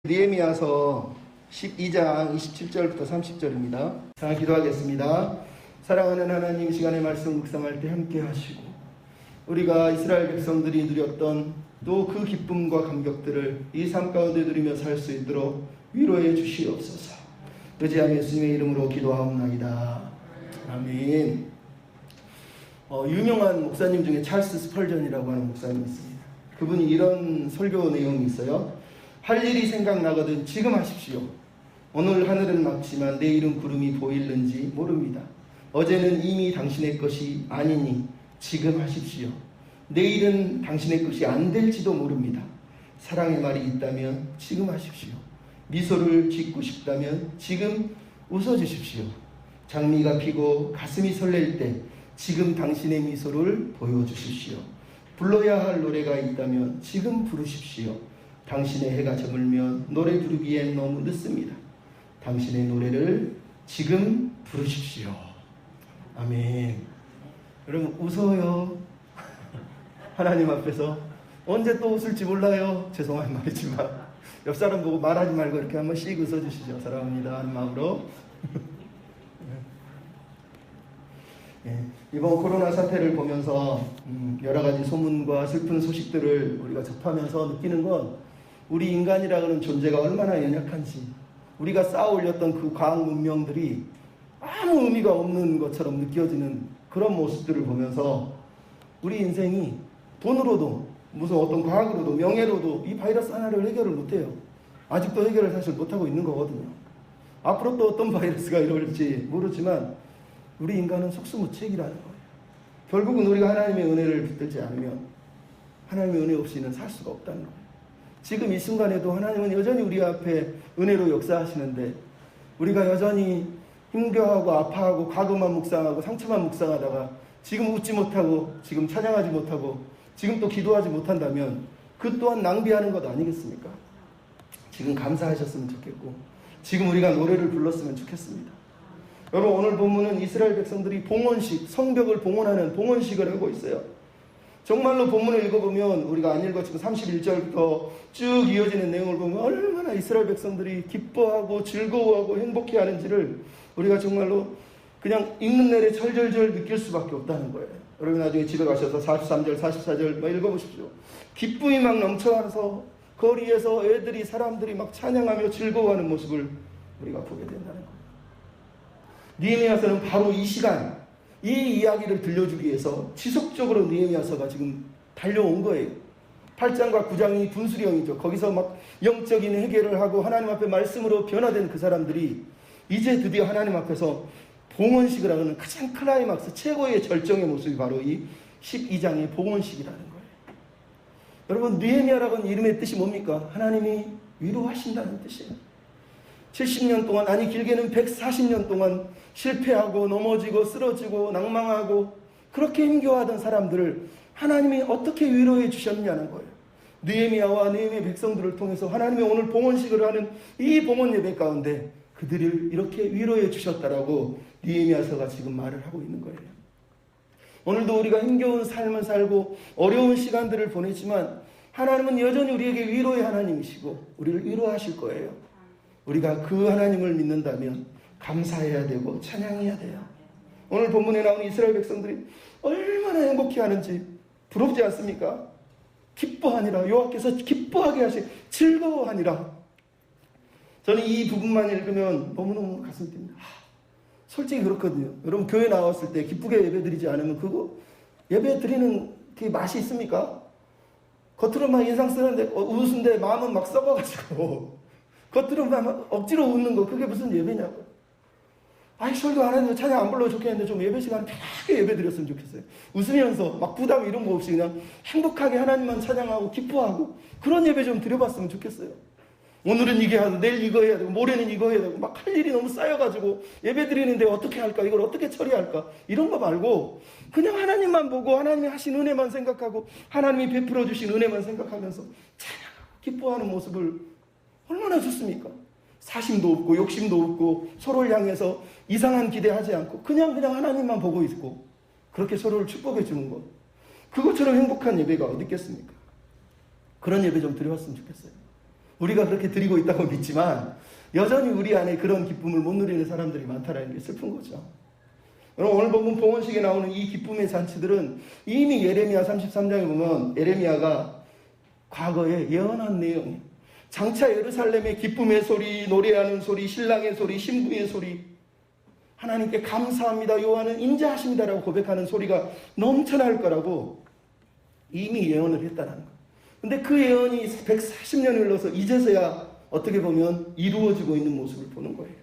느헤미야서 12장 27절부터 30절입니다. 자, 기도하겠습니다. 사랑하는 하나님, 시간의 말씀 묵상할 때 함께 하시고 우리가 이스라엘 백성들이 누렸던 또 그 기쁨과 감격들을 이 삶 가운데 누리며 살 수 있도록 위로해 주시옵소서. 의지하며 예수님의 이름으로 기도하옵나이다. 아멘. 유명한 목사님 중에 찰스 스펄전이라고 하는 목사님이 있습니다. 그분이 이런 설교 내용이 있어요. 할 일이 생각나거든 지금 하십시오. 오늘 하늘은 맑지만 내일은 구름이 보일는지 모릅니다. 어제는 이미 당신의 것이 아니니 지금 하십시오. 내일은 당신의 것이 안 될지도 모릅니다. 사랑의 말이 있다면 지금 하십시오. 미소를 짓고 싶다면 지금 웃어주십시오. 장미가 피고 가슴이 설렐 때 지금 당신의 미소를 보여주십시오. 불러야 할 노래가 있다면 지금 부르십시오. 당신의 해가 저물면 노래 부르기엔 너무 늦습니다. 당신의 노래를 지금 부르십시오. 아멘. 여러분 웃어요. 하나님 앞에서 언제 또 웃을지 몰라요. 죄송한 말이지만 옆 사람 보고 말하지 말고 이렇게 한번 씩 웃어주시죠. 사랑합니다 하는 마음으로. 이번 코로나 사태를 보면서 여러 가지 소문과 슬픈 소식들을 우리가 접하면서 느끼는 건 우리 인간이라는 존재가 얼마나 연약한지, 우리가 쌓아 올렸던 그 과학 문명들이 아무 의미가 없는 것처럼 느껴지는 그런 모습들을 보면서 우리 인생이 돈으로도 무슨 어떤 과학으로도 명예로도 이 바이러스 하나를 해결을 못해요. 아직도 해결을 사실 못하고 있는 거거든요. 앞으로 또 어떤 바이러스가 이럴지 모르지만 우리 인간은 속수무책이라는 거예요. 결국은 우리가 하나님의 은혜를 붙들지 않으면 하나님의 은혜 없이는 살 수가 없다는 거예요. 지금 이 순간에도 하나님은 여전히 우리 앞에 은혜로 역사하시는데 우리가 여전히 힘겨워하고 아파하고 과거만 묵상하고 상처만 묵상하다가 지금 웃지 못하고 지금 찬양하지 못하고 지금 또 기도하지 못한다면 그 또한 낭비하는 것 아니겠습니까? 지금 감사하셨으면 좋겠고 지금 우리가 노래를 불렀으면 좋겠습니다. 여러분, 오늘 본문은 이스라엘 백성들이 봉헌식, 성벽을 봉헌하는 봉헌식을 하고 있어요. 정말로 본문을 읽어보면 우리가 안 읽었지만 31절부터 쭉 이어지는 내용을 보면 얼마나 이스라엘 백성들이 기뻐하고 즐거워하고 행복해하는지를 우리가 정말로 그냥 읽는 내내 절절절 느낄 수밖에 없다는 거예요. 여러분 나중에 집에 가셔서 43절 44절 읽어보십시오. 기쁨이 막 넘쳐나서 거리에서 애들이 사람들이 막 찬양하며 즐거워하는 모습을 우리가 보게 된다는 거예요. 느헤미야서는 바로 이 시간, 이 이야기를 들려주기 위해서 지속적으로 느헤미야서가 지금 달려온 거예요. 8장과 9장이 분수령이죠. 거기서 막 영적인 해결을 하고 하나님 앞에 말씀으로 변화된 그 사람들이 이제 드디어 하나님 앞에서 봉헌식을 하는 가장 클라이막스, 최고의 절정의 모습이 바로 이 12장의 봉헌식이라는 거예요. 여러분, 느헤미야라고 하는 이름의 뜻이 뭡니까? 하나님이 위로하신다는 뜻이에요. 70년 동안, 아니 길게는 140년 동안 실패하고 넘어지고 쓰러지고 낭망하고 그렇게 힘겨워하던 사람들을 하나님이 어떻게 위로해 주셨냐는 거예요. 느헤미야와 느헤미야 백성들을 통해서 하나님이 오늘 봉헌식을 하는 이 봉헌 예배 가운데 그들을 이렇게 위로해 주셨다라고 느헤미야서가 지금 말을 하고 있는 거예요. 오늘도 우리가 힘겨운 삶을 살고 어려운 시간들을 보내지만 하나님은 여전히 우리에게 위로의 하나님이시고 우리를 위로하실 거예요. 우리가 그 하나님을 믿는다면 감사해야 되고 찬양해야 돼요. 오늘 본문에 나오는 이스라엘 백성들이 얼마나 행복해하는지 부럽지 않습니까? 기뻐하니라. 여호와께서 기뻐하게 하시, 즐거워하니라. 저는 이 부분만 읽으면 너무너무 가슴이 뜁니다. 솔직히 그렇거든요. 여러분 교회 나왔을 때 기쁘게 예배드리지 않으면 그거 예배 드리는 그 맛이 있습니까? 겉으로만 인상 쓰는데 웃는데 마음은 막 썩어가지고 겉으로만 억지로 웃는 거 그게 무슨 예배냐고. 아이 설교 안 했는데 찬양 안 불러도 좋겠는데 좀 예배 시간 편하게 예배 드렸으면 좋겠어요. 웃으면서 막 부담 이런 거 없이 그냥 행복하게 하나님만 찬양하고 기뻐하고 그런 예배 좀 드려봤으면 좋겠어요. 오늘은 이게 하고 내일 이거 해야 되고 모레는 이거 해야 되고 막 할 일이 너무 쌓여가지고 예배 드리는데 어떻게 할까, 이걸 어떻게 처리할까, 이런 거 말고 그냥 하나님만 보고 하나님이 하신 은혜만 생각하고 하나님이 베풀어 주신 은혜만 생각하면서 찬양하고 기뻐하는 모습을 얼마나 좋습니까? 사심도 없고 욕심도 없고 서로를 향해서 이상한 기대하지 않고 그냥 하나님만 보고 있고 그렇게 서로를 축복해 주는 것, 그것처럼 행복한 예배가 어디 있겠습니까? 그런 예배 좀 드려봤으면 좋겠어요. 우리가 그렇게 드리고 있다고 믿지만 여전히 우리 안에 그런 기쁨을 못 누리는 사람들이 많다는 게 슬픈 거죠. 여러분, 오늘 본문 봉헌식에 나오는 이 기쁨의 잔치들은 이미 예레미야 33장에 보면 예레미야가 과거에 예언한 내용이에요. 장차 예루살렘의 기쁨의 소리, 노래하는 소리, 신랑의 소리, 신부의 소리, 하나님께 감사합니다, 여호와는 인자하십니다라고 고백하는 소리가 넘쳐날 거라고 이미 예언을 했다는 거예요. 근데 그 예언이 140년이 흘러서 이제서야 어떻게 보면 이루어지고 있는 모습을 보는 거예요.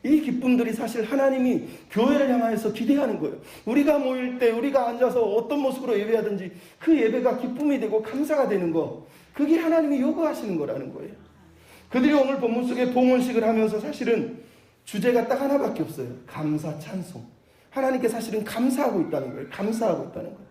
이 기쁨들이 사실 하나님이 교회를 향하여서 기대하는 거예요. 우리가 모일 때 우리가 앉아서 어떤 모습으로 예배하든지 그 예배가 기쁨이 되고 감사가 되는 거, 그게 하나님이 요구하시는 거라는 거예요. 그들이 오늘 본문 속에 봉헌식을 하면서 사실은 주제가 딱 하나밖에 없어요. 감사, 찬송. 하나님께 사실은 감사하고 있다는 거예요. 감사하고 있다는 거예요.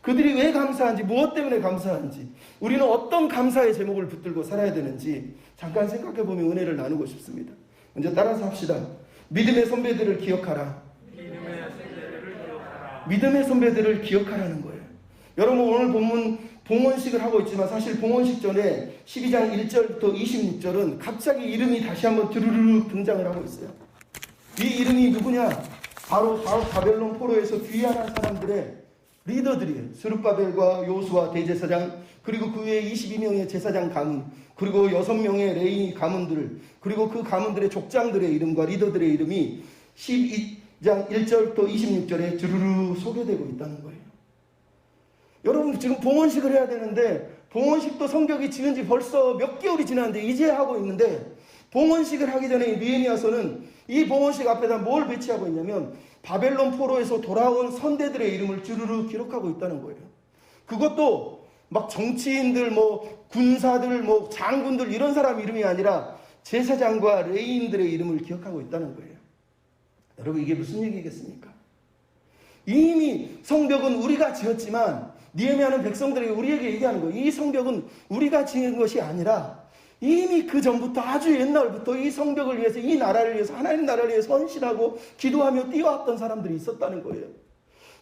그들이 왜 감사한지, 무엇 때문에 감사한지, 우리는 어떤 감사의 제목을 붙들고 살아야 되는지 잠깐 생각해 보면 은혜를 나누고 싶습니다. 먼저 따라서 합시다. 믿음의 선배들을 기억하라. 믿음의 선배들을 기억하라는 거예요. 여러분, 오늘 본문 봉헌식을 하고 있지만 사실 봉헌식 전에 12장 1절부터 26절은 갑자기 이름이 다시 한번 드르르 등장을 하고 있어요. 이 이름이 누구냐? 바로 바벨론 포로에서 귀환한 사람들의 리더들이에요. 스룹바벨과 요수아 대제사장, 그리고 그 외에 22명의 제사장 가문, 그리고 6명의 레위 가문들, 그리고 그 가문들의 족장들의 이름과 리더들의 이름이 12장 1절부터 26절에 주르르 소개되고 있다는 거예요. 여러분, 지금 봉헌식을 해야 되는데 봉헌식도 성경이 지은 지 벌써 몇 개월이 지났는데 이제 하고 있는데, 봉헌식을 하기 전에 느헤미야서는 이 봉헌식 앞에다 뭘 배치하고 있냐면 바벨론 포로에서 돌아온 선대들의 이름을 주르르 기록하고 있다는 거예요. 그것도 막 정치인들, 뭐 군사들, 뭐 장군들 이런 사람 이름이 아니라 제사장과 레위인들의 이름을 기억하고 있다는 거예요. 여러분, 이게 무슨 얘기겠습니까? 이미 성벽은 우리가 지었지만 느헤미야는 백성들에게 우리에게 얘기하는 거예요. 이 성벽은 우리가 지은 것이 아니라 이미 그 전부터 아주 옛날부터 이 성벽을 위해서, 이 나라를 위해서, 하나님 나라를 위해서 헌신하고 기도하며 뛰어왔던 사람들이 있었다는 거예요.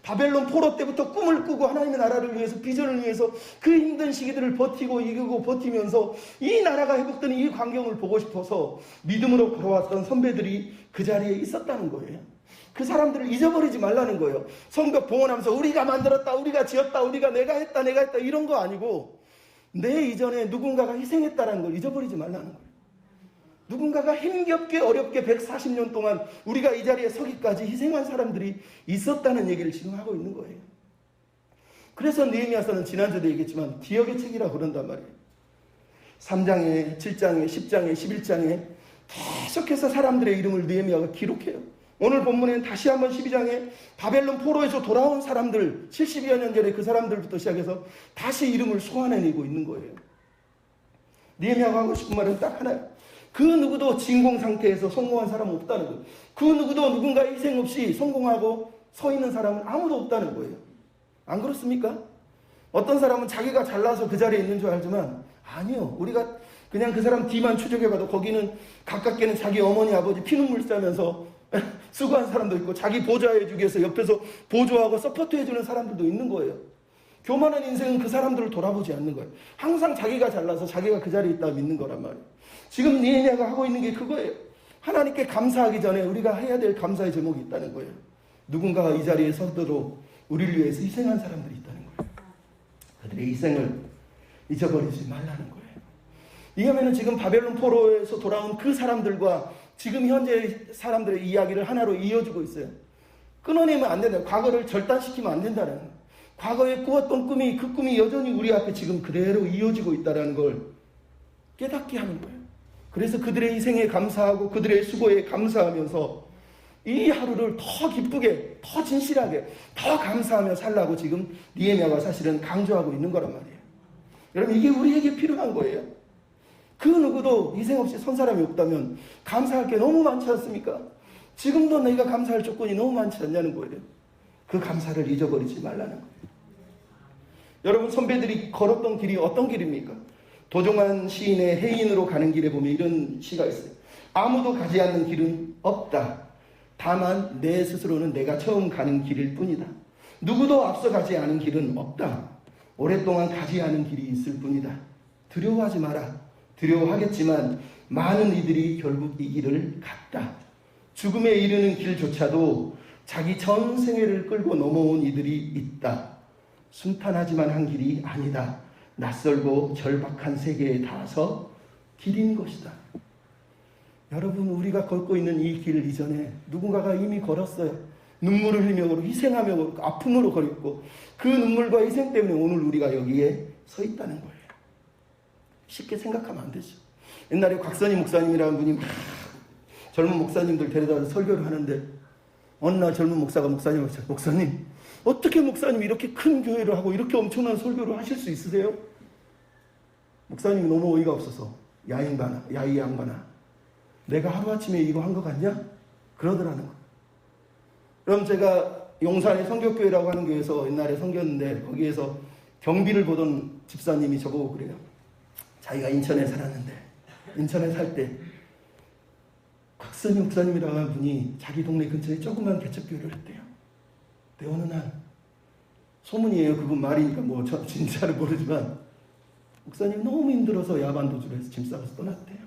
바벨론 포로 때부터 꿈을 꾸고 하나님의 나라를 위해서, 비전을 위해서 그 힘든 시기들을 버티고 이기고 버티면서 이 나라가 회복되는 이 광경을 보고 싶어서 믿음으로 걸어왔던 선배들이 그 자리에 있었다는 거예요. 그 사람들을 잊어버리지 말라는 거예요. 성벽 봉헌하면서 우리가 만들었다, 우리가 지었다, 우리가 내가 했다 이런 거 아니고 내 이전에 누군가가 희생했다는 걸 잊어버리지 말라는 거예요. 누군가가 힘겹게 어렵게 140년 동안 우리가 이 자리에 서기까지 희생한 사람들이 있었다는 얘기를 지금 하고 있는 거예요. 그래서 느헤미야서는 지난주도 얘기했지만 기억의 책이라고 그런단 말이에요. 3장에 7장에 10장에 11장에 계속해서 사람들의 이름을 느헤미야가 기록해요. 오늘 본문에는 다시 한번 12장에 바벨론 포로에서 돌아온 사람들, 70여 년 전에 그 사람들부터 시작해서 다시 이름을 소환해내고 있는 거예요. 느헤미야가 하고 싶은 말은 딱 하나예요. 그 누구도 진공 상태에서 성공한 사람은 없다는 거예요. 그 누구도 누군가 희생 없이 성공하고 서 있는 사람은 아무도 없다는 거예요. 안 그렇습니까? 어떤 사람은 자기가 잘나서 그 자리에 있는 줄 알지만 아니요. 우리가 그냥 그 사람 뒤만 추적해봐도 거기는 가깝게는 자기 어머니 아버지 피눈물 싸면서 수고한 사람도 있고 자기 보좌해주기 위해서 옆에서 보조하고 서포트해주는 사람들도 있는 거예요. 교만한 인생은 그 사람들을 돌아보지 않는 거예요. 항상 자기가 잘나서 자기가 그 자리에 있다 믿는 거란 말이에요. 지금 느헤미야가 하고 있는 게 그거예요. 하나님께 감사하기 전에 우리가 해야 될 감사의 제목이 있다는 거예요. 누군가가 이 자리에 서도록 우리를 위해서 희생한 사람들이 있다는 거예요. 그들의 희생을 잊어버리지 말라는 거예요. 이하면은 지금 바벨론 포로에서 돌아온 그 사람들과 지금 현재 사람들의 이야기를 하나로 이어주고 있어요. 끊어내면 안 된다. 과거를 절단시키면 안 된다는 거예요. 과거에 꾸었던 꿈이, 그 꿈이 여전히 우리 앞에 지금 그대로 이어지고 있다는 걸 깨닫게 하는 거예요. 그래서 그들의 희생에 감사하고 그들의 수고에 감사하면서 이 하루를 더 기쁘게, 더 진실하게, 더 감사하며 살라고 지금 느헤미야가 사실은 강조하고 있는 거란 말이에요. 여러분, 이게 우리에게 필요한 거예요. 그 누구도 희생 없이 선 사람이 없다면 감사할 게 너무 많지 않습니까? 지금도 내가 감사할 조건이 너무 많지 않냐는 거예요. 그 감사를 잊어버리지 말라는 거예요. 여러분, 선배들이 걸었던 길이 어떤 길입니까? 도종환 시인의 해인으로 가는 길에 보면 이런 시가 있어요. 아무도 가지 않는 길은 없다. 다만 내 스스로는 내가 처음 가는 길일 뿐이다. 누구도 앞서 가지 않은 길은 없다. 오랫동안 가지 않은 길이 있을 뿐이다. 두려워하지 마라. 두려워하겠지만 많은 이들이 결국 이 길을 갔다. 죽음에 이르는 길조차도 자기 전생애를 끌고 넘어온 이들이 있다. 순탄하지만 한 길이 아니다. 낯설고 절박한 세계에 닿아서 길인 것이다. 여러분, 우리가 걷고 있는 이 길 이전에 누군가가 이미 걸었어요. 눈물을 흘리며 희생하며 아픔으로 걸었고, 그 눈물과 희생 때문에 오늘 우리가 여기에 서 있다는 거예요. 쉽게 생각하면 안 되죠. 옛날에 곽선희 목사님이라는 분이 막 젊은 목사님들 데려다가 설교를 하는데, 어느 날 젊은 목사가 목사님한테, 목사님, 어떻게 목사님이 이렇게 큰 교회를 하고 이렇게 엄청난 설교를 하실 수 있으세요? 목사님이 너무 어이가 없어서, 야 이 양반아, 내가 하루아침에 이거 한 거 같냐? 그러더라는 거예요. 그럼 제가 용산의 성교교회라고 하는 교회에서 옛날에 섬겼는데, 거기에서 경비를 보던 집사님이 저보고 그래요. 자기가 인천에 살았는데, 인천에 살 때 곽선희 목사님이라고 하는 분이 자기 동네 근처에 조그만 개척교회를 했대요. 근데 어느 날, 소문이에요. 그분 말이니까 뭐 저 진짜를 모르지만, 목사님 너무 힘들어서 야반 도주를 해서 짐 싸서 떠났대요.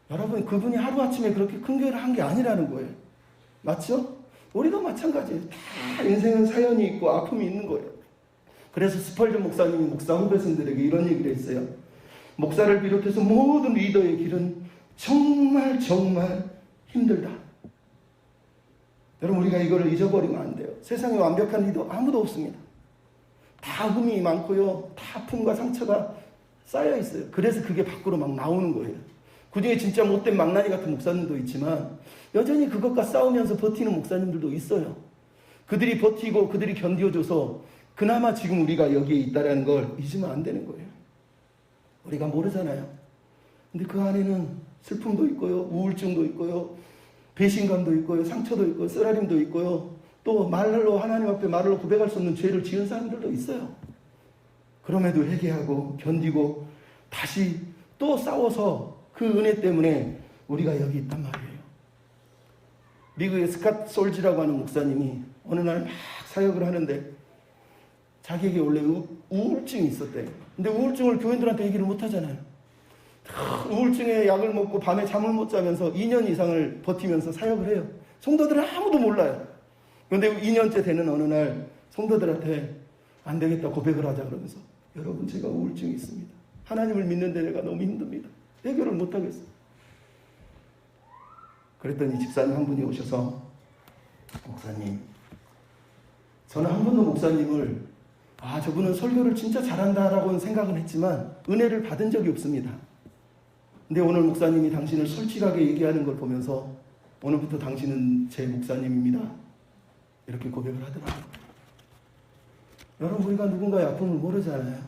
여러분, 그분이 하루아침에 그렇게 큰 교회를 한 게 아니라는 거예요. 맞죠? 우리도 마찬가지예요. 다 인생은 사연이 있고 아픔이 있는 거예요. 그래서 스펄전 목사님이 목사 후배생들에게 이런 얘기를 했어요. 목사를 비롯해서 모든 리더의 길은 정말 힘들다. 여러분, 우리가 이거를 잊어버리면 안 돼요. 세상에 완벽한 리더 아무도 없습니다. 다 흠이 많고요. 다 아픔과 상처가 쌓여 있어요. 그래서 그게 밖으로 막 나오는 거예요. 그 중에 진짜 못된 망나니 같은 목사님도 있지만 여전히 그것과 싸우면서 버티는 목사님들도 있어요. 그들이 버티고 그들이 견뎌줘서 그나마 지금 우리가 여기에 있다는 걸 잊으면 안 되는 거예요. 우리가 모르잖아요. 근데 그 안에는 슬픔도 있고요, 우울증도 있고요, 배신감도 있고요, 상처도 있고요, 쓰라림도 있고요, 또 말로 하나님 앞에 말로 고백할 수 없는 죄를 지은 사람들도 있어요. 그럼에도 회개하고 견디고 다시 또 싸워서 그 은혜 때문에 우리가 여기 있단 말이에요. 미국의 스캇 솔지라고 하는 목사님이 어느 날 막 사역을 하는데 자기에게 원래 우울증이 있었대요. 근데 우울증을 교인들한테 얘기를 못 하잖아요. 우울증에 약을 먹고 밤에 잠을 못 자면서 2년 이상을 버티면서 사역을 해요. 성도들은 아무도 몰라요. 그런데 2년째 되는 어느 날 성도들한테 안 되겠다 고백을 하자 그러면서, 여러분, 제가 우울증이 있습니다. 하나님을 믿는데 내가 너무 힘듭니다. 해결을 못 하겠어요. 그랬더니 집사님 한 분이 오셔서, 목사님, 저는 한 번도 목사님을 저분은 설교를 진짜 잘한다라고는 생각은 했지만 은혜를 받은 적이 없습니다. 근데 오늘 목사님이 당신을 솔직하게 얘기하는 걸 보면서 오늘부터 당신은 제 목사님입니다. 이렇게 고백을 하더라고요. 여러분, 우리가 누군가의 아픔을 모르잖아요.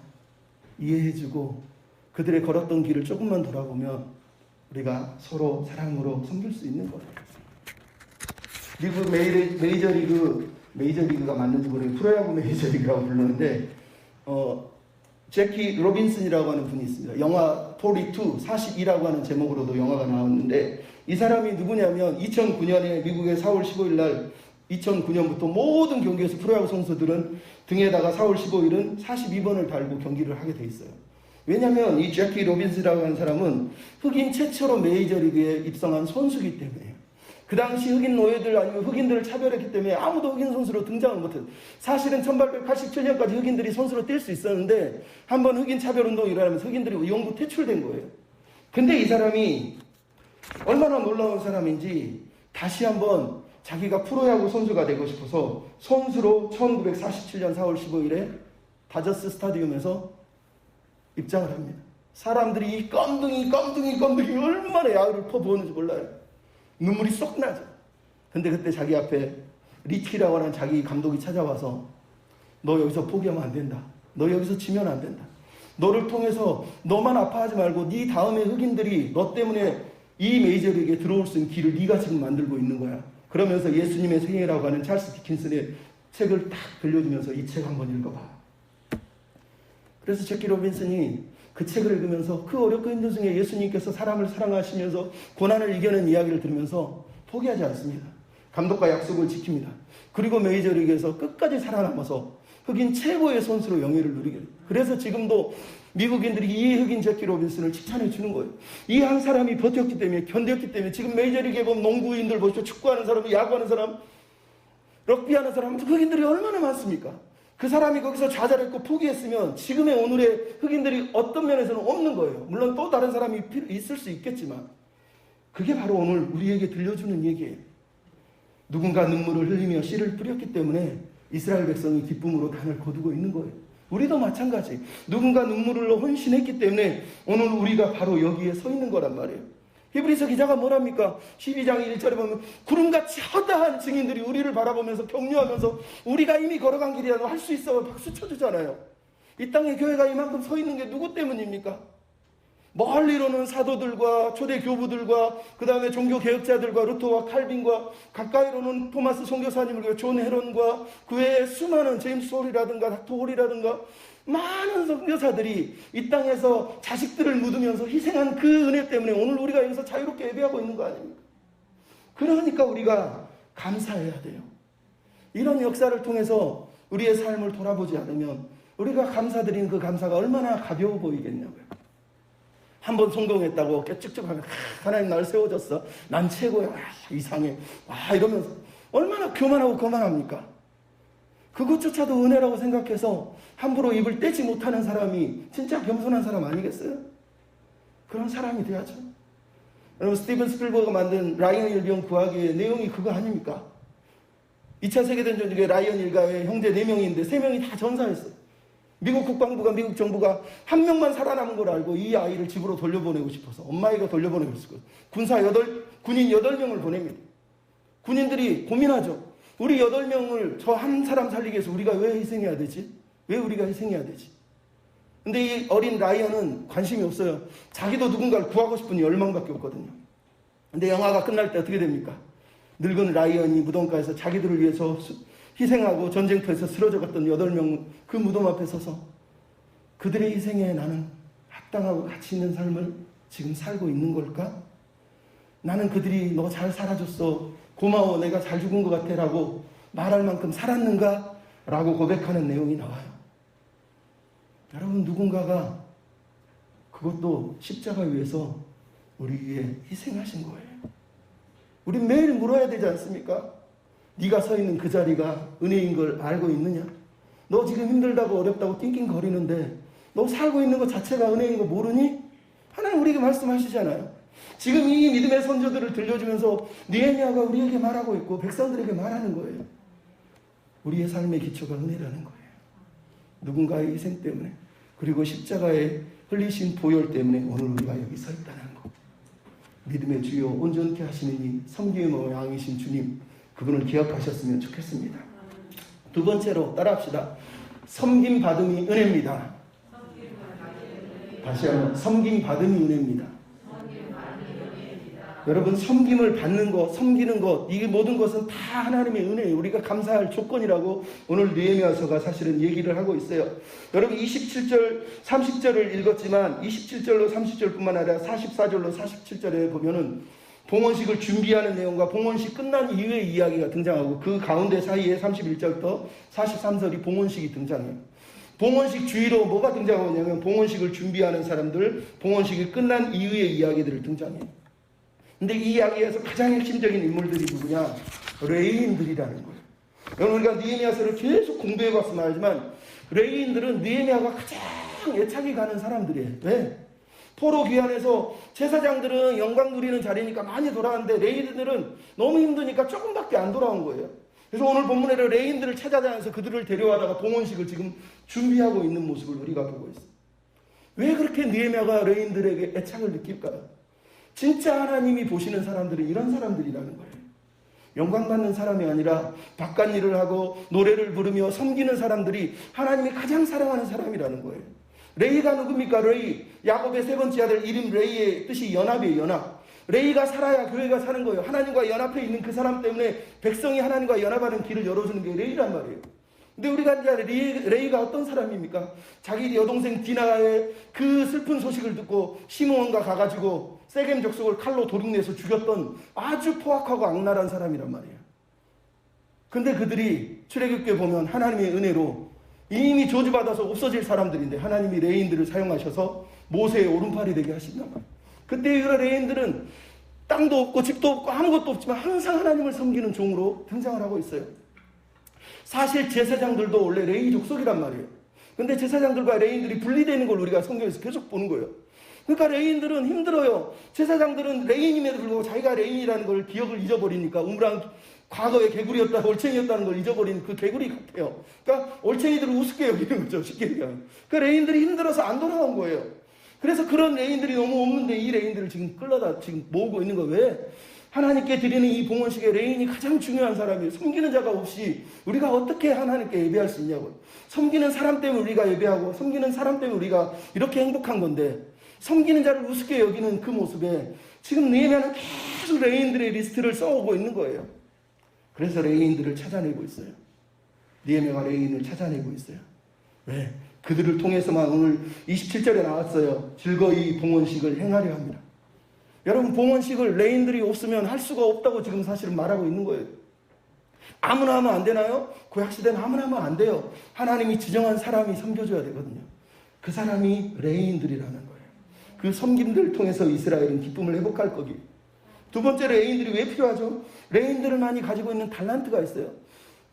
이해해주고 그들의 걸었던 길을 조금만 돌아보면 우리가 서로 사랑으로 섬길 수 있는 거예요. 미국 메이저리그가 맞는지 모르겠는데 프로야구 메이저리그라고 부르는데 제키 로빈슨이라고 하는 분이 있습니다. 영화 42라고 하는 제목으로도 영화가 나왔는데, 이 사람이 누구냐면 2009년에 미국의 4월 15일 날 2009년부터 모든 경기에서 프로야구 선수들은 등에다가 4월 15일은 42번을 달고 경기를 하게 돼 있어요. 왜냐하면 이 제키 로빈슨이라고 하는 사람은 흑인 최초로 메이저리그에 입성한 선수이기 때문에, 그 당시 흑인 노예들 아니면 흑인들을 차별했기 때문에 아무도 흑인 선수로 등장을 못해요. 사실은 1887년까지 흑인들이 선수로 뛸 수 있었는데 한번 흑인 차별운동이 일어나면서 흑인들이 영구 퇴출된 거예요. 근데 이 사람이 얼마나 놀라운 사람인지 다시 한번 자기가 프로야구 선수가 되고 싶어서 선수로 1947년 4월 15일에 다저스 스타디움에서 입장을 합니다. 사람들이 이 껌둥이 얼마나 야유를 퍼부었는지 몰라요. 눈물이 쏙 나죠. 근데 그때 자기 앞에 리치라고 하는 자기 감독이 찾아와서, 너 여기서 포기하면 안 된다. 너 여기서 지면 안 된다. 너를 통해서 너만 아파하지 말고 네 다음에 흑인들이 너 때문에 이 메이저리그에 들어올 수 있는 길을 네가 지금 만들고 있는 거야. 그러면서 예수님의 생애라고 하는 찰스 디킨슨의 책을 딱 들려주면서 이 책 한번 읽어봐. 그래서 제키 로빈슨이 그 책을 읽으면서 그 어렵고 힘든 중에 예수님께서 사람을 사랑하시면서 고난을 이겨낸 이야기를 들으면서 포기하지 않습니다. 감독과 약속을 지킵니다. 그리고 메이저리그에서 끝까지 살아남아서 흑인 최고의 선수로 영예를 누리게 됩니다. 그래서 지금도 미국인들이 이 흑인 제키 로빈슨을 칭찬해 주는 거예요. 이 한 사람이 버텼기 때문에, 견뎠기 때문에 지금 메이저리그에 보면 농구인들 보시죠. 축구하는 사람, 야구하는 사람, 럭비하는 사람, 흑인들이 얼마나 많습니까? 그 사람이 거기서 좌절했고 포기했으면 지금의 오늘의 흑인들이 어떤 면에서는 없는 거예요. 물론 또 다른 사람이 있을 수 있겠지만 그게 바로 오늘 우리에게 들려주는 얘기예요. 누군가 눈물을 흘리며 씨를 뿌렸기 때문에 이스라엘 백성이 기쁨으로 단을 거두고 있는 거예요. 우리도 마찬가지. 누군가 눈물을 헌신했기 때문에 오늘 우리가 바로 여기에 서 있는 거란 말이에요. 히브리서 기자가 뭐랍니까? 12장 1절에 보면 구름같이 허다한 증인들이 우리를 바라보면서 격려하면서 우리가 이미 걸어간 길이라도 할 수 있어 박수 쳐주잖아요. 이 땅에 교회가 이만큼 서 있는 게 누구 때문입니까? 멀리로는 사도들과 초대 교부들과 그 다음에 종교개혁자들과 루터와 칼빈과 가까이로는 토마스 선교사님과 존 헤론과 그 외에 수많은 제임스 홀이라든가 닥터 홀이라든가 많은 선교사들이 이 땅에서 자식들을 묻으면서 희생한 그 은혜 때문에 오늘 우리가 여기서 자유롭게 예배하고 있는 거 아닙니까? 그러니까 우리가 감사해야 돼요. 이런 역사를 통해서 우리의 삶을 돌아보지 않으면 우리가 감사드리는 그 감사가 얼마나 가벼워 보이겠냐고요. 한번 성공했다고 깨쭉쭉하면 하나님 날 세워줬어. 난 최고야. 이상해. 이러면서 얼마나 교만하고 거만합니까? 그것조차도 은혜라고 생각해서 함부로 입을 떼지 못하는 사람이 진짜 겸손한 사람 아니겠어요? 그런 사람이 돼야죠. 여러분 스티븐 스필버그가 만든 라이언 일병 구하기의 내용이 그거 아닙니까? 2차 세계대전 중에 라이언 일가의 형제 4명인데 3명이 다 전사했어요. 미국 국방부가 미국 정부가 한 명만 살아남은 걸 알고 이 아이를 집으로 돌려보내고 싶어서 엄마에게 돌려보내고 싶어서 군인 8명을 보냅니다. 군인들이 고민하죠. 우리 8명을 저 한 사람 살리기 위해서 우리가 왜 희생해야 되지? 왜 우리가 희생해야 되지? 근데 이 어린 라이언은 관심이 없어요. 자기도 누군가를 구하고 싶은 열망밖에 없거든요. 근데 영화가 끝날 때 어떻게 됩니까? 늙은 라이언이 무덤가에서 자기들을 위해서 희생하고 전쟁터에서 쓰러져 갔던 8명 그 무덤 앞에 서서 그들의 희생에 나는 합당하고 가치 있는 삶을 지금 살고 있는 걸까? 나는 그들이 너 잘 살아줬어. 고마워. 내가 잘 죽은 것 같아. 라고 말할 만큼 살았는가? 라고 고백하는 내용이 나와요. 여러분 누군가가 그것도 십자가 위에서 우리 위해 희생하신 거예요. 우린 매일 물어야 되지 않습니까? 네가 서 있는 그 자리가 은혜인 걸 알고 있느냐? 너 지금 힘들다고 어렵다고 낑낑거리는데 너 살고 있는 것 자체가 은혜인 거 모르니? 하나님 우리에게 말씀하시잖아요. 지금 이 믿음의 선조들을 들려주면서 느헤미야가 우리에게 말하고 있고 백성들에게 말하는 거예요. 우리의 삶의 기초가 은혜라는 거예요. 누군가의 희생 때문에 그리고 십자가에 흘리신 보혈 때문에 오늘 우리가 여기 서 있다는 거. 믿음의 주요 온전케 하시는 이 섬김의 왕이신 주님 그분을 기억하셨으면 좋겠습니다. 두 번째로 따라합시다. 섬김 받음이 은혜입니다. 다시 한번 섬김 받음이 은혜입니다. 여러분 섬김을 받는 것, 섬기는 것 이 모든 것은 다 하나님의 은혜예요. 우리가 감사할 조건이라고 오늘 느헤미야서가 사실은 얘기를 하고 있어요. 여러분 27절 30절을 읽었지만 27절로 30절뿐만 아니라 44절로 47절에 보면은 봉헌식을 준비하는 내용과 봉헌식 끝난 이후의 이야기가 등장하고 그 가운데 사이에 31절부터 43절이 봉헌식이 등장해요. 봉헌식 주위로 뭐가 등장하고 있냐면 봉헌식을 준비하는 사람들, 봉헌식이 끝난 이후의 이야기들을 등장해요. 근데 이 이야기에서 가장 핵심적인 인물들이 누구냐? 레위인들이라는 거예요. 여러분 우리가 느헤미야서를 계속 공부해봤으면 알지만 레위인들은 느헤미야가 가장 애착이 가는 사람들이에요. 왜? 포로 귀환에서 제사장들은 영광 누리는 자리니까 많이 돌아왔는데 레위인들은 너무 힘드니까 조금밖에 안 돌아온 거예요. 그래서 오늘 본문에는 레위인들을 찾아다니면서 그들을 데려와다가 봉헌식을 지금 준비하고 있는 모습을 우리가 보고 있어요. 왜 그렇게 느헤미야가 레위인들에게 애착을 느낄까요? 진짜 하나님이 보시는 사람들은 이런 사람들이라는 거예요. 영광받는 사람이 아니라 바깥 일을 하고 노래를 부르며 섬기는 사람들이 하나님이 가장 사랑하는 사람이라는 거예요. 레위가 누굽니까? 레위. 야곱의 세 번째 아들 이름 레위의 뜻이 연합이에요. 연합. 레위가 살아야 교회가 사는 거예요. 하나님과 연합해 있는 그 사람 때문에 백성이 하나님과 연합하는 길을 열어주는 게 레위란 말이에요. 근데 우리가 이제 레위가 어떤 사람입니까? 자기 여동생 디나의 그 슬픈 소식을 듣고 시므온과 가가지고 세겜 족속을 칼로 도륙내서 죽였던 아주 포악하고 악랄한 사람이란 말이에요. 근데 그들이 출애굽기에 보면 하나님의 은혜로 이미 저주받아서 없어질 사람들인데 하나님이 레인들을 사용하셔서 모세의 오른팔이 되게 하신단 말이에요. 그때 이 레인들은 땅도 없고 집도 없고 아무것도 없지만 항상 하나님을 섬기는 종으로 등장을 하고 있어요. 사실 제사장들도 원래 레위 족속이란 말이에요. 근데 제사장들과 레인들이 분리되는 걸 우리가 성경에서 계속 보는 거예요. 그러니까 레인들은 힘들어요. 제사장들은 레인임에도 불구하고 자기가 레인이라는 걸 기억을 잊어버리니까 우물안 과거에 개구리였다, 올챙이였다는 걸 잊어버린 그 개구리 같아요. 그러니까 올챙이들을 우습게 여기는 거죠, 쉽게 얘기하면. 그 레인들이 힘들어서 안 돌아온 거예요. 그래서 그런 레인들이 너무 없는데 이 레인들을 지금 끌려다 지금 모으고 있는 거 왜? 하나님께 드리는 이 봉헌식에 레인이 가장 중요한 사람이에요. 섬기는 자가 없이 우리가 어떻게 하나님께 예배할 수 있냐고요. 섬기는 사람 때문에 우리가 예배하고 섬기는 사람 때문에 우리가 이렇게 행복한 건데 섬기는 자를 우습게 여기는 그 모습에 지금 느헤미야는 계속 레인들의 리스트를 써오고 있는 거예요. 그래서 레인들을 찾아내고 있어요. 느헤미야가 레인을 찾아내고 있어요. 왜? 그들을 통해서만 오늘 27절에 나왔어요. 즐거이 봉헌식을 행하려 합니다. 여러분, 봉헌식을 레인들이 없으면 할 수가 없다고 지금 사실은 말하고 있는 거예요. 아무나 하면 안 되나요? 구약시대는 아무나 하면 안 돼요. 하나님이 지정한 사람이 섬겨줘야 되거든요. 그 사람이 레인들이라는 거예요. 그 섬김들을 통해서 이스라엘은 기쁨을 회복할 거기. 두 번째로 레인들이 왜 필요하죠? 레인들을 많이 가지고 있는 달란트가 있어요.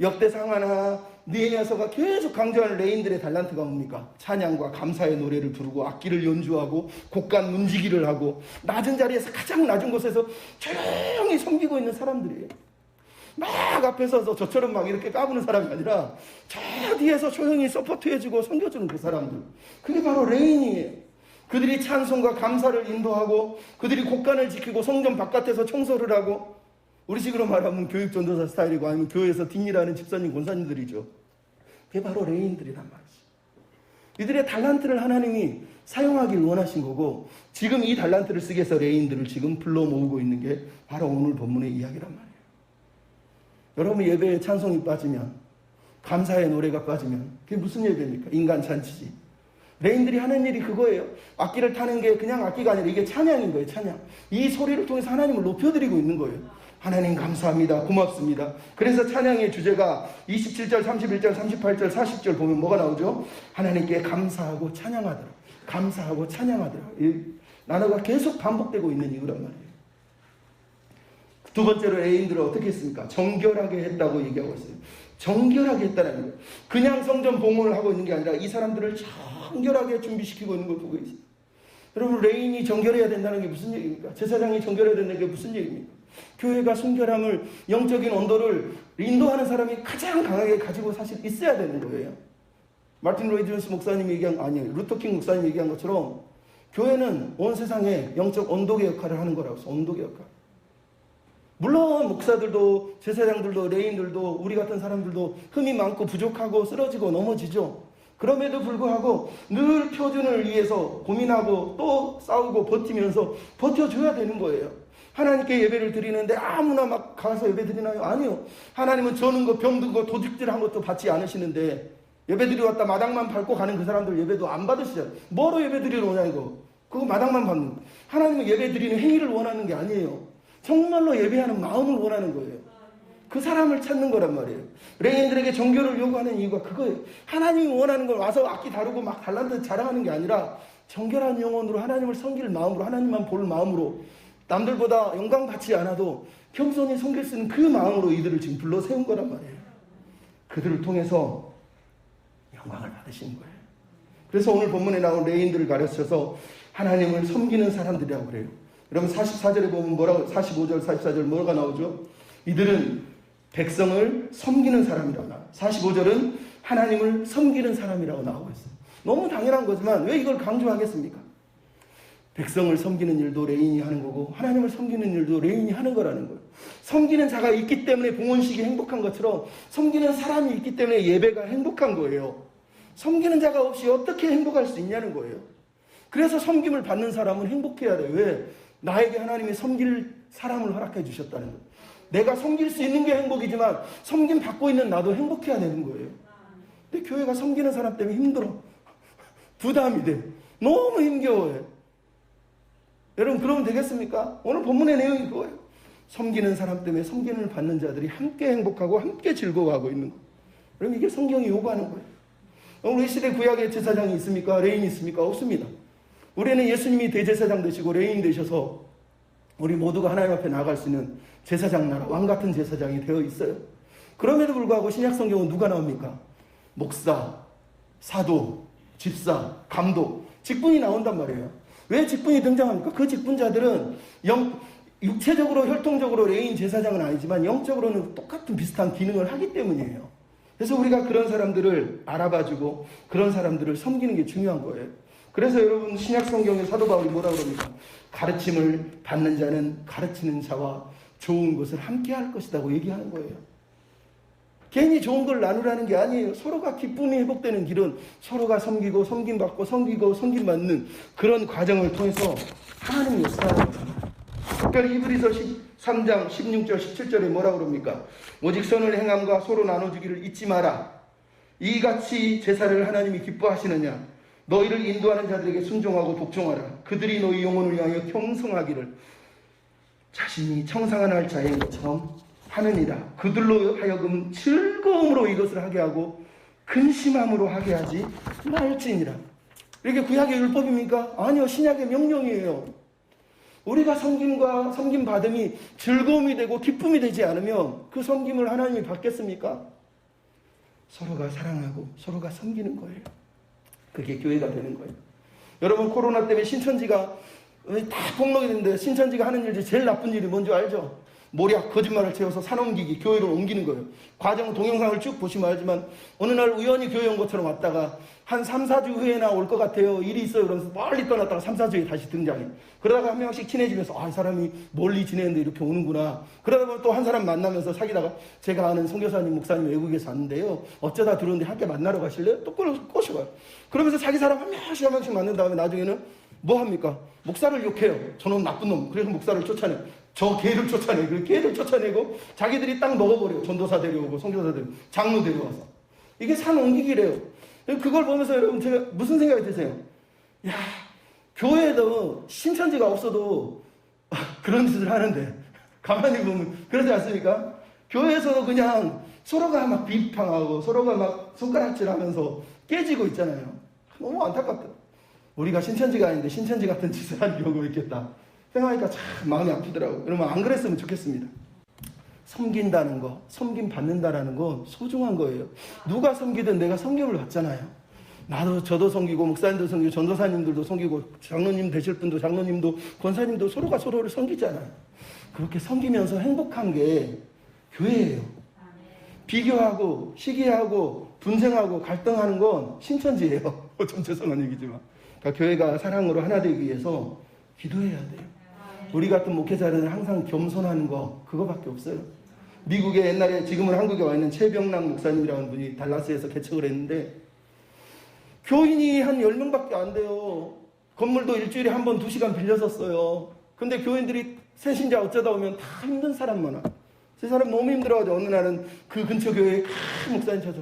역대상하나 느헤미야서가 계속 강조하는 레인들의 달란트가 뭡니까? 찬양과 감사의 노래를 부르고 악기를 연주하고 곡간 문지기를 하고 낮은 자리에서 가장 낮은 곳에서 조용히 섬기고 있는 사람들이에요. 막 앞에 서서 저처럼 막 이렇게 까부는 사람이 아니라 저 뒤에서 조용히 서포트해주고 섬겨주는 그 사람들. 그게 바로 레인이에요. 그들이 찬송과 감사를 인도하고 그들이 곡간을 지키고 성전 바깥에서 청소를 하고 우리 식으로 말하면 교육 전도사 스타일이고 아니면 교회에서 뒷일하는 집사님, 권사님들이죠. 그게 바로 레인들이란 말이죠. 이들의 달란트를 하나님이 사용하길 원하신 거고 지금 이 달란트를 쓰기 위해서 레인들을 지금 불러 모으고 있는 게 바로 오늘 본문의 이야기란 말이에요. 여러분 예배에 찬송이 빠지면 감사의 노래가 빠지면 그게 무슨 예배입니까? 인간 잔치지. 레인들이 하는 일이 그거예요. 악기를 타는 게 그냥 악기가 아니라 이게 찬양인 거예요. 찬양. 이 소리를 통해서 하나님을 높여드리고 있는 거예요. 하나님 감사합니다. 고맙습니다. 그래서 찬양의 주제가 27절, 31절, 38절, 40절 보면 뭐가 나오죠? 하나님께 감사하고 찬양하더라. 감사하고 찬양하더라. 이 단어가 계속 반복되고 있는 이유란 말이에요. 두 번째로 레인들은 어떻게 했습니까? 정결하게 했다고 얘기하고 있어요. 정결하게 했다는 거예요. 그냥 성전 봉헌을 하고 있는 게 아니라 이 사람들을 정결하게 준비시키고 있는 걸 보고 있어요. 여러분 레인이 정결해야 된다는 게 무슨 얘기입니까? 제사장이 정결해야 된다는 게 무슨 얘기입니까? 교회가 순결함을, 영적인 온도를 인도하는 사람이 가장 강하게 가지고 사실 있어야 되는 거예요. 마틴 로이드 존스 목사님이 얘기한, 아니에요, 루터킹 목사님이 얘기한 것처럼 교회는 온 세상에 영적 온도계 역할을 하는 거라고 해서 온도계 역할. 물론 목사들도 제사장들도 레인들도 우리 같은 사람들도 흠이 많고 부족하고 쓰러지고 넘어지죠. 그럼에도 불구하고 늘 표준을 위해서 고민하고 또 싸우고 버티면서 버텨줘야 되는 거예요. 하나님께 예배를 드리는데 아무나 막 가서 예배 드리나요? 아니요. 하나님은 저는 거 병든 거 도둑질한 것도 받지 않으시는데 예배 드리러 왔다 마당만 밟고 가는 그 사람들 예배도 안 받으시잖아요. 뭐로 예배 드리러 오냐 이거. 그거 마당만 받는 거. 하나님은 예배 드리는 행위를 원하는 게 아니에요. 정말로 예배하는 마음을 원하는 거예요. 그 사람을 찾는 거란 말이에요. 레인들에게 정결을 요구하는 이유가 그거예요. 하나님이 원하는 걸 와서 악기 다루고 막 달란트 자랑하는 게 아니라 정결한 영혼으로 하나님을 섬길 마음으로 하나님만 볼 마음으로 남들보다 영광 받지 않아도 겸손히 섬길 수 있는 그 마음으로 이들을 지금 불러 세운 거란 말이에요. 그들을 통해서 영광을 받으시는 거예요. 그래서 오늘 본문에 나온 레인들을 가르쳐서 하나님을 섬기는 사람들이라고 그래요. 여러분 44절에 보면 뭐라고 45절 44절 뭐가 나오죠? 이들은 백성을 섬기는 사람이라고 나와요. 45절은 하나님을 섬기는 사람이라고 나오고 있어요. 너무 당연한 거지만 왜 이걸 강조하겠습니까? 백성을 섬기는 일도 레인이 하는 거고 하나님을 섬기는 일도 레인이 하는 거라는 거예요. 섬기는 자가 있기 때문에 봉헌식이 행복한 것처럼 섬기는 사람이 있기 때문에 예배가 행복한 거예요. 섬기는 자가 없이 어떻게 행복할 수 있냐는 거예요. 그래서 섬김을 받는 사람은 행복해야 돼요. 왜? 나에게 하나님이 섬길 사람을 허락해 주셨다는 거예요. 내가 섬길 수 있는 게 행복이지만 섬김 받고 있는 나도 행복해야 되는 거예요. 근데 교회가 섬기는 사람 때문에 힘들어. 부담이 돼. 너무 힘겨워요. 여러분 그러면 되겠습니까? 오늘 본문의 내용이 그거예요. 섬기는 사람 때문에 섬김을 받는 자들이 함께 행복하고 함께 즐거워하고 있는 거예요. 그럼 이게 성경이 요구하는 거예요. 우리 시대 구약에 제사장이 있습니까? 레인이 있습니까? 없습니다. 우리는 예수님이 대제사장 되시고 레인 되셔서 우리 모두가 하나님 앞에 나아갈 수 있는 제사장 나라, 왕 같은 제사장이 되어 있어요. 그럼에도 불구하고 신약 성경은 누가 나옵니까? 목사, 사도, 집사, 감독, 직분이 나온단 말이에요. 왜 직분이 등장합니까? 그 직분자들은 육체적으로 혈통적으로 레인 제사장은 아니지만 영적으로는 똑같은 비슷한 기능을 하기 때문이에요. 그래서 우리가 그런 사람들을 알아봐주고 그런 사람들을 섬기는 게 중요한 거예요. 그래서 여러분 신약 성경의 사도 바울이 뭐라고 그럽니까? 가르침을 받는 자는 가르치는 자와 좋은 것을 함께 할 것이라고 얘기하는 거예요. 괜히 좋은 걸 나누라는 게 아니에요. 서로가 기쁨이 회복되는 길은 서로가 섬기고 섬김받고 섬기고 섬김받는 그런 과정을 통해서 하나님이 역사하는 거예요. 특별히 히브리서 13장 16절 17절에 뭐라고 그럽니까? 오직 선을 행함과 서로 나눠주기를 잊지 마라. 이같이 제사를 하나님이 기뻐하시느냐? 너희를 인도하는 자들에게 순종하고 복종하라. 그들이 너희 영혼을 위하여 경성하기를 자신이 청상한 자인 것처럼 하느니라. 그들로 하여금 즐거움으로 이것을 하게 하고 근심함으로 하게 하지 말지니라. 이게 구약의 율법입니까? 아니요, 신약의 명령이에요. 우리가 섬김 받음이 즐거움이 되고 기쁨이 되지 않으면 그 섬김을 하나님이 받겠습니까? 서로가 사랑하고 서로가 섬기는 거예요. 그게 교회가 되는 거예요. 여러분 코로나 때문에 신천지가 다 폭로가 됐는데 신천지가 하는 일 중에 제일 나쁜 일이 뭔지 알죠? 모략, 거짓말을 채워서 산 옮기기, 교회를 옮기는 거예요. 과정 동영상을 쭉 보시면 알지만 어느 날 우연히 교회 온 것처럼 왔다가 한 3, 4주 후에나 올 것 같아요. 일이 있어요. 그러면서 멀리 떠났다가 3, 4주에 다시 등장해. 그러다가 한 명씩 친해지면서 이 사람이 멀리 지내는데 이렇게 오는구나. 그러다 보면 또 한 사람 만나면서 사귀다가 제가 아는 선교사님, 목사님 외국에서 왔는데요. 어쩌다 들어오는데 함께 만나러 가실래요? 또 꼬셔가요. 그러면서 자기 사람 한 명씩 만난 다음에 나중에는 뭐 합니까? 목사를 욕해요. 저놈 나쁜 놈. 그래서 목사를 쫓아내. 저 개를 쫓아내. 그 개를 쫓아내고 자기들이 딱 먹어버려요. 전도사 데려오고 선교사 데려오고 장로 데려와서. 이게 산 옮기기래요. 그걸 보면서 여러분 제가 무슨 생각이 드세요? 야, 교회에도 신천지가 없어도 그런 짓을 하는데 가만히 보면 그러지 않습니까? 교회에서도 그냥 서로가 막 비판하고 서로가 막 손가락질하면서 깨지고 있잖아요. 너무 안타깝다. 우리가 신천지가 아닌데 신천지 같은 짓을 할 경우가 있겠다 생각하니까 참 마음이 아프더라고요. 여러분 안 그랬으면 좋겠습니다. 섬긴다는 거, 섬김 받는다라는 건 소중한 거예요. 누가 섬기든 내가 섬김을 받잖아요. 저도 섬기고 목사님도 섬기고 전도사님들도 섬기고 장로님 되실 분도 장로님도 권사님도 서로가 서로를 섬기잖아요. 그렇게 섬기면서 행복한 게 교회예요. 비교하고 시기하고 분쟁하고 갈등하는 건 신천지예요. 좀 죄송한 얘기지만. 그러니까 교회가 사랑으로 하나 되기 위해서 기도해야 돼요. 우리 같은 목회자는 항상 겸손하는 거 그거밖에 없어요. 미국에 옛날에 지금은 한국에 와 있는 최병락 목사님이라는 분이 달라스에서 개척을 했는데 교인이 한 10명밖에 안 돼요. 건물도 일주일에 한 번 2시간 빌려서 써요. 근데 교인들이 새신자 어쩌다 보면 다 힘든 사람 많아. 그 사람 너무 힘들어가지고 어느 날은 그 근처 교회에 큰 목사님 찾아서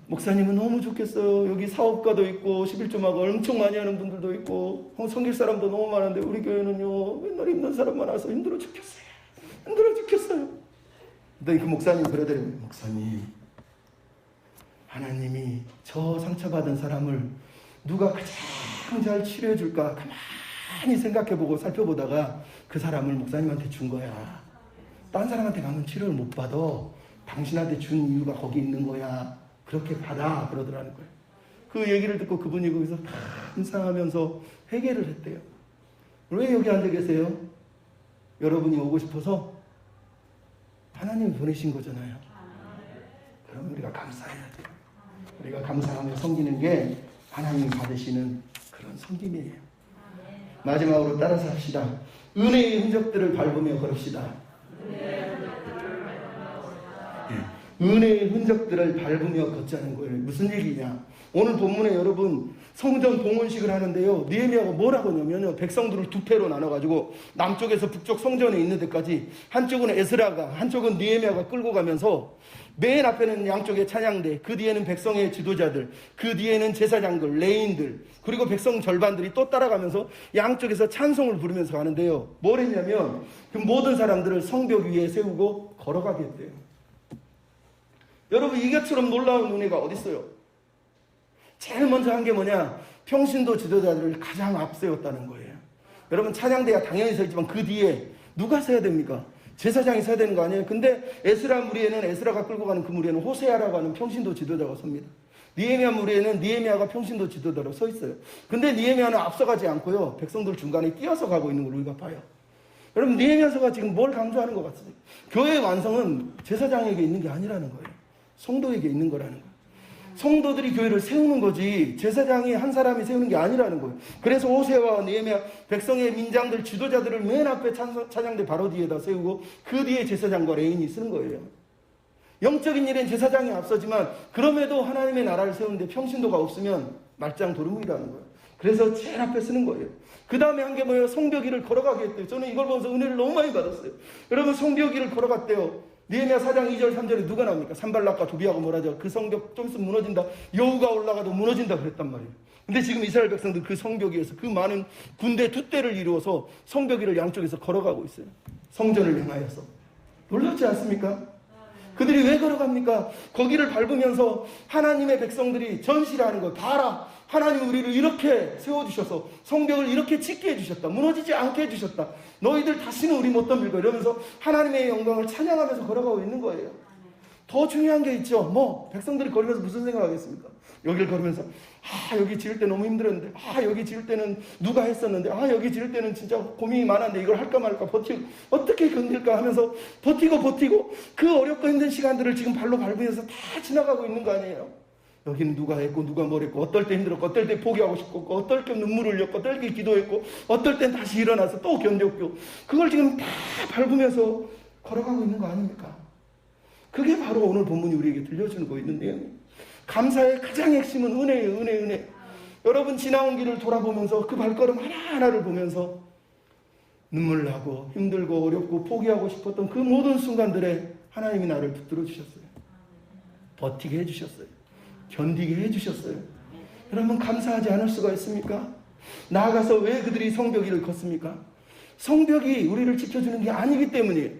목사님은 너무 좋겠어요. 여기 사업가도 있고 11조마가 엄청 많이 하는 분들도 있고 섬길 사람도 너무 많은데 우리 교회는요 맨날 힘든 사람 많아서 힘들어 죽겠어요. 근데 그 목사님 그러더래요. 목사님, 하나님이 저 상처받은 사람을 누가 가장 잘 치료해 줄까 가만히 생각해보고 살펴보다가 그 사람을 목사님한테 준 거야. 딴 사람한테 가면 치료를 못 받아. 당신한테 준 이유가 거기 있는 거야. 그렇게 받아. 그러더라는 거예요. 그 얘기를 듣고 그분이 거기서 감사하면서 회개를 했대요. 왜 여기 앉아 계세요? 여러분이 오고 싶어서 하나님이 보내신 거잖아요. 그럼 우리가 감사해야 돼요. 우리가 감사하며 섬기는 게 하나님이 받으시는 그런 섬김이에요. 마지막으로 따라서 합시다. 은혜의 흔적들을 밟으며 걸읍시다. 은혜의 흔적들을 밟으며 걷자는 거예요. 무슨 얘기냐? 오늘 본문에 여러분 성전 봉헌식을 하는데요. 느헤미야가 뭐라고 하냐면요. 백성들을 두 패로 나눠가지고 남쪽에서 북쪽 성전에 있는 데까지 한쪽은 에스라가 한쪽은 느헤미야가 끌고 가면서 맨 앞에는 양쪽의 찬양대, 그 뒤에는 백성의 지도자들, 그 뒤에는 제사장들, 레인들, 그리고 백성 절반들이 또 따라가면서 양쪽에서 찬송을 부르면서 가는데요. 뭘 했냐면 그 모든 사람들을 성벽 위에 세우고 걸어가게 했대요. 여러분 이것처럼 놀라운 은혜가 어디 있어요? 제일 먼저 한 게 뭐냐? 평신도 지도자들을 가장 앞세웠다는 거예요. 여러분 찬양대가 당연히 서 있지만 그 뒤에 누가 서야 됩니까? 제사장이 서야 되는 거 아니에요? 근데 에스라 무리에는 에스라가 끌고 가는 그 무리에는 호세아라고 하는 평신도 지도자가 섭니다. 느헤미야 무리에는 느헤미야가 평신도 지도자로 서 있어요. 근데 느헤미야는 앞서가지 않고요. 백성들 중간에 끼어서 가고 있는 걸 우리가 봐요. 여러분 느헤미야서가 지금 뭘 강조하는 것 같습니까? 교회의 완성은 제사장에게 있는 게 아니라는 거예요. 성도에게 있는 거라는 거예요. 성도들이 교회를 세우는 거지 제사장이 한 사람이 세우는 게 아니라는 거예요. 그래서 호세아와 느헤미야 백성의 민장들 지도자들을 맨 앞에 찬양대 바로 뒤에다 세우고 그 뒤에 제사장과 레인이 쓰는 거예요. 영적인 일엔 제사장이 앞서지만 그럼에도 하나님의 나라를 세우는데 평신도가 없으면 말짱 도루묵이라는 거예요. 그래서 제일 앞에 쓰는 거예요. 그 다음에 한 게 뭐예요? 성벽 위를 걸어가게 했대요. 저는 이걸 보면서 은혜를 너무 많이 받았어요. 여러분 성벽 위를 걸어갔대요. 느헤미야 4장 2절 3절에 누가 나옵니까? 산발락과 도비하고 뭐라죠? 그 성벽 좀 있으면 무너진다. 여우가 올라가도 무너진다 그랬단 말이에요. 근데 지금 이스라엘 백성들 그 성벽 위에서 그 많은 군대 두 대를 이루어서 성벽 위를 양쪽에서 걸어가고 있어요. 성전을 향하여서. 놀랍지 않습니까? 그들이 왜 걸어갑니까? 거기를 밟으면서 하나님의 백성들이 전시를 하는 거예요. 봐라, 하나님 우리를 이렇게 세워주셔서 성벽을 이렇게 짓게 해주셨다. 무너지지 않게 해주셨다. 너희들 다시는 우리 못 덤빌 거야. 이러면서 하나님의 영광을 찬양하면서 걸어가고 있는 거예요. 더 중요한 게 있죠. 백성들이 걸으면서 무슨 생각하겠습니까? 여기를 걸으면서 여기 지을 때 너무 힘들었는데 여기 지을 때는 누가 했었는데 여기 지을 때는 진짜 고민이 많았는데 이걸 할까 말까 버티고 어떻게 견딜까 하면서 버티고 그 어렵고 힘든 시간들을 지금 발로 밟으면서 다 지나가고 있는 거 아니에요? 여기는 누가 했고 누가 뭘 했고 어떨 때 힘들었고 어떨 때 포기하고 싶고 어떨 때 눈물을 흘렸고 어떨 때 기도했고 어떨 땐 다시 일어나서 또 견뎠고 그걸 지금 다 밟으면서 걸어가고 있는 거 아닙니까? 그게 바로 오늘 본문이 우리에게 들려주는 거 있는 내용이에요. 감사의 가장 핵심은 은혜예요. 은혜. 여러분 지나온 길을 돌아보면서 그 발걸음 하나하나를 보면서 눈물 나고 힘들고 어렵고 포기하고 싶었던 그 모든 순간들에 하나님이 나를 붙들어 주셨어요. 버티게 해주셨어요. 견디게 해주셨어요. 여러분 감사하지 않을 수가 있습니까? 나아가서 왜 그들이 성벽 위를 걷습니까? 성벽이 우리를 지켜주는 게 아니기 때문이에요.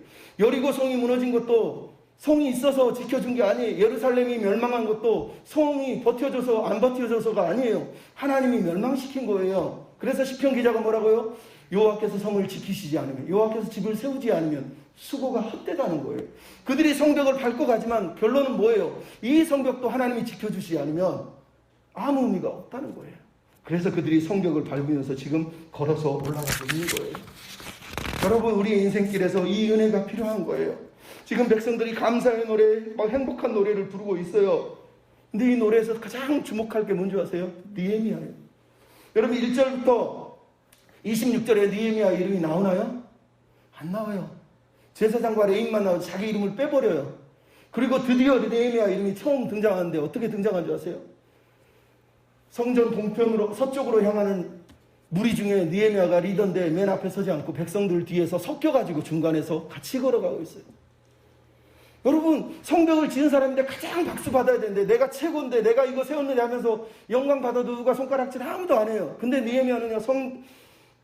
여리고 성이 무너진 것도 성이 있어서 지켜준 게 아니에요. 예루살렘이 멸망한 것도 성이 버텨줘서 안 버텨줘서가 아니에요. 하나님이 멸망시킨 거예요. 그래서 시편 기자가 뭐라고요? 여호와께서 성을 지키시지 않으면, 여호와께서 집을 세우지 않으면 수고가 헛되다는 거예요. 그들이 성벽을 밟고 가지만 결론은 뭐예요? 이 성벽도 하나님이 지켜주시지 않으면 아무 의미가 없다는 거예요. 그래서 그들이 성벽을 밟으면서 지금 걸어서 올라가고 있는 거예요. 여러분 우리의 인생길에서 이 은혜가 필요한 거예요. 지금 백성들이 감사의 노래, 막 행복한 노래를 부르고 있어요. 근데 이 노래에서 가장 주목할 게 뭔지 아세요? 느헤미야예요. 여러분 1절부터 26절에 느헤미야 이름이 나오나요? 안 나와요. 제사장과 레인만 나와서 자기 이름을 빼버려요. 그리고 드디어 느헤미야 이름이 처음 등장하는데 어떻게 등장한 줄 아세요? 성전 동편으로 서쪽으로 향하는 무리 중에 느헤미야가 리더인데 맨 앞에 서지 않고 백성들 뒤에서 섞여가지고 중간에서 같이 걸어가고 있어요. 여러분 성벽을 지은 사람인데 가장 박수 받아야 되는데 내가 최고인데 내가 이거 세웠느냐 하면서 영광 받아도 누가 손가락질 아무도 안 해요. 근데 느헤미야는요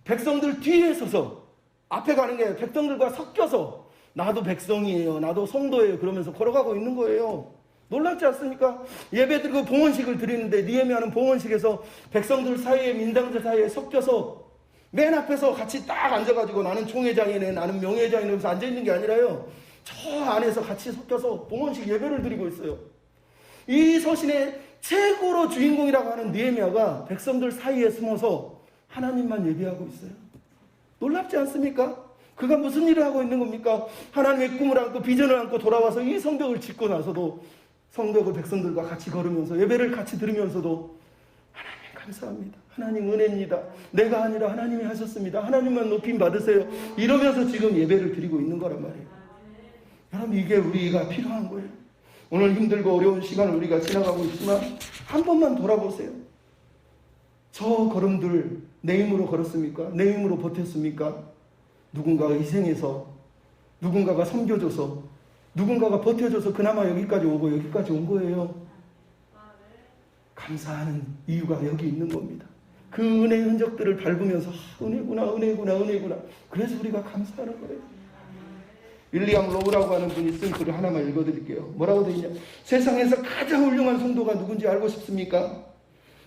백성들 뒤에 서서 앞에 가는 게 백성들과 섞여서 나도 백성이에요, 나도 성도예요 그러면서 걸어가고 있는 거예요. 놀랍지 않습니까? 예배 드리고 봉헌식을 드리는데 느헤미야는 봉헌식에서 백성들 사이에 민당들 사이에 섞여서 맨 앞에서 같이 딱 앉아가지고 나는 총회장이네 나는 명예회장이네 하면서 앉아있는 게 아니라요 저 안에서 같이 섞여서 봉헌식 예배를 드리고 있어요. 이 서신의 최고로 주인공이라고 하는 느헤미야가 백성들 사이에 숨어서 하나님만 예배하고 있어요. 놀랍지 않습니까? 그가 무슨 일을 하고 있는 겁니까? 하나님의 꿈을 안고 비전을 안고 돌아와서 이 성벽을 짓고 나서도 성벽을 백성들과 같이 걸으면서 예배를 같이 들으면서도 하나님 감사합니다. 하나님 은혜입니다. 내가 아니라 하나님이 하셨습니다. 하나님만 높임 받으세요. 이러면서 지금 예배를 드리고 있는 거란 말이에요. 여러분 이게 우리가 필요한 거예요. 오늘 힘들고 어려운 시간을 우리가 지나가고 있지만 한 번만 돌아보세요. 저 걸음들 내 힘으로 걸었습니까? 내 힘으로 버텼습니까? 누군가가 희생해서 누군가가 섬겨줘서 누군가가 버텨줘서 그나마 여기까지 오고 여기까지 온 거예요. 감사하는 이유가 여기 있는 겁니다. 그 은혜의 흔적들을 밟으면서 은혜구나 은혜구나 은혜구나 그래서 우리가 감사하는 거예요. 윌리엄 로우라고 하는 분이 쓴 글을 하나만 읽어드릴게요. 뭐라고 되어 있냐? 세상에서 가장 훌륭한 성도가 누군지 알고 싶습니까?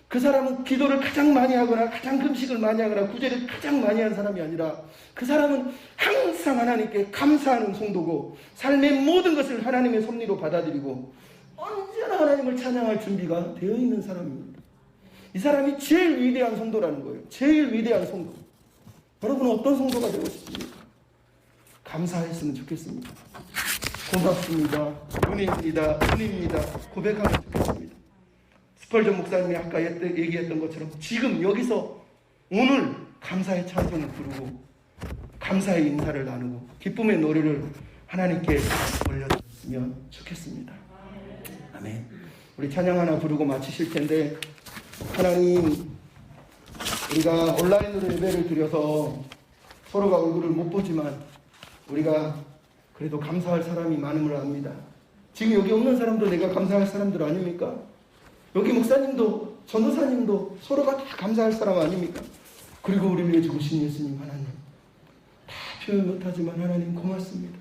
그 사람은 기도를 가장 많이 하거나 가장 금식을 많이 하거나 구제를 가장 많이 하는 사람이 아니라 그 사람은 항상 하나님께 감사하는 성도고 삶의 모든 것을 하나님의 섭리로 받아들이고 언제나 하나님을 찬양할 준비가 되어 있는 사람입니다. 이 사람이 제일 위대한 성도라는 거예요. 제일 위대한 성도. 여러분은 어떤 성도가 되고 싶습니까? 감사했으면 좋겠습니다. 고맙습니다. 은혜입니다. 은혜입니다. 고백하면 좋겠습니다. 스펄전 목사님이 아까 얘기했던 것처럼 지금 여기서 오늘 감사의 찬송을 부르고 감사의 인사를 나누고 기쁨의 노래를 하나님께 올려드렸으면 좋겠습니다. 아멘. 우리 찬양 하나 부르고 마치실 텐데, 하나님, 우리가 온라인으로 예배를 드려서 서로가 얼굴을 못 보지만 우리가 그래도 감사할 사람이 많음을 압니다. 지금 여기 없는 사람도 내가 감사할 사람들 아닙니까? 여기 목사님도 전도사님도 서로가 다 감사할 사람 아닙니까? 그리고 우리를 위해 죽으신 예수님 하나님, 다 표현 못하지만 하나님 고맙습니다.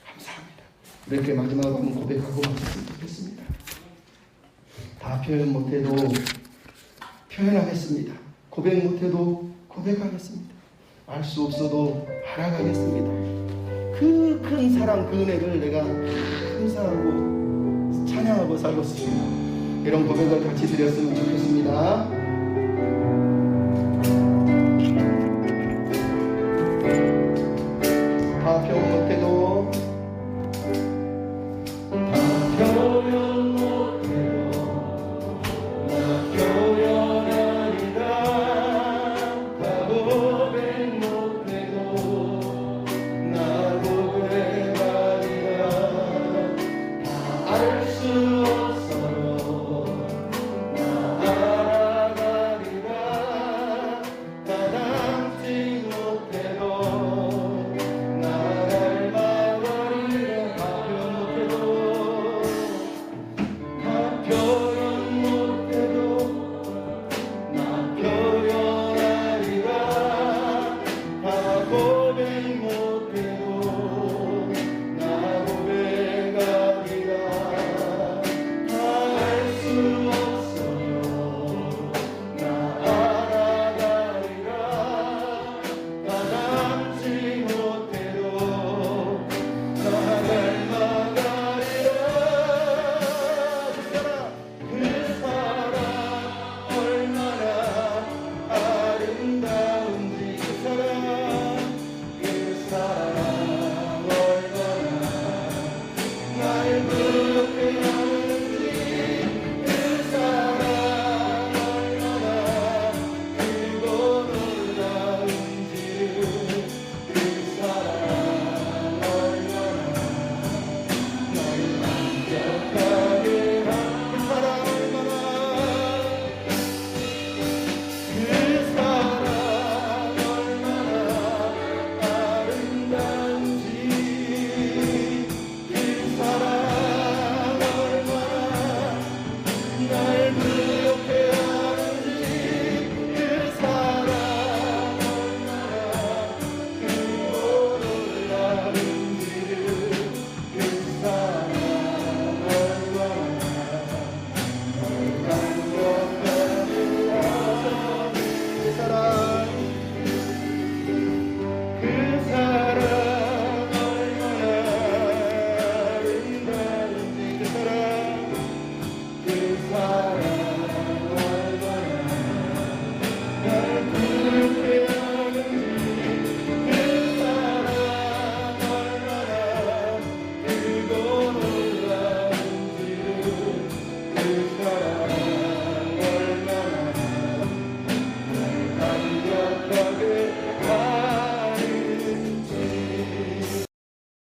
감사합니다. 이렇게 마지막으로 한번 고백하고 마쳤으면 좋겠습니다. 다 표현 못해도 표현하겠습니다. 고백 못해도 고백하겠습니다. 알 수 없어도 알아가겠습니다. 그 큰 사랑, 그 은혜를 내가 감사하고 찬양하고 살고 있습니다. 이런 고백을 같이 드렸으면 좋겠습니다.